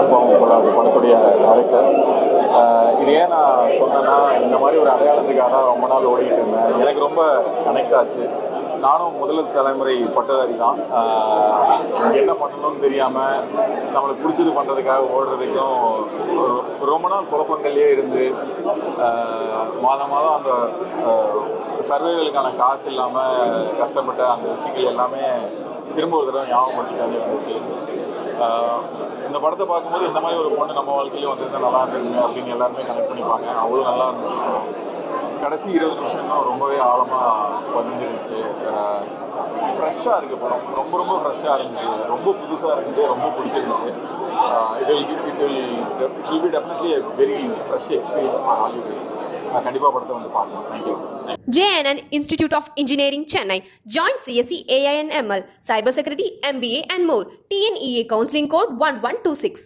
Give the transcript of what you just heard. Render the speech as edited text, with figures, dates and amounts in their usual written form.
அது படத்துடைய டைரக்டர். இது ஏன் நான் சொன்னேன்னா, இந்த மாதிரி ஒரு அடையாளத்துக்காக தான் ரொம்ப நாள் ஓடிக்கிட்டு இருந்தேன். எனக்கு ரொம்ப கனெக்ட் ஆச்சு. நானும் முதல் தலைமுறை பட்டதாரி தான். என்ன பண்ணணும்னு தெரியாமல் நம்மளுக்கு பிடிச்சது பண்ணுறதுக்காக ஓடுறதுக்கும் ரொம்ப நாள் குழப்பங்கள்லேயே இருந்து மாதம் மாதம் அந்த சர்வைவலுக்கான காசு இல்லாமல் கஷ்டப்பட்ட அந்த விஷயங்கள் எல்லாமே திரும்ப ஒரு தடவை ஞாபகப்படுத்திக்க வேண்டிய வந்துச்சு. இந்த படத்தை பார்க்கும்போது இந்த மாதிரி ஒரு பொண்ணு நம்ம வாழ்க்கையிலே வந்திருந்தா நல்லா இருந்துருங்க அப்படின்னு எல்லாருமே கனெக்ட் பண்ணிப்பாங்க. அவ்வளோ நல்லா இருந்துச்சு. கடைசி 20 நிமிஷம் தான் ரொம்பவே ஆழமாக பதிஞ்சிருந்துச்சு. ஃப்ரெஷ்ஷாக இருக்குது படம். ரொம்ப ரொம்ப ஃப்ரெஷ்ஷாக இருந்துச்சு. ரொம்ப புதுசாக இருந்துச்சு. ரொம்ப பிடிச்சிருந்துச்சு. It will be definitely a very fresh experience for all you guys. நான் கண்டிப்பாக படத்தை வந்து பார்க்கணும். Thank you. JNN Institute of Engineering, Chennai. Join CSE AINML, Cybersecurity, MBA and more. TNEA Counseling Code 1126.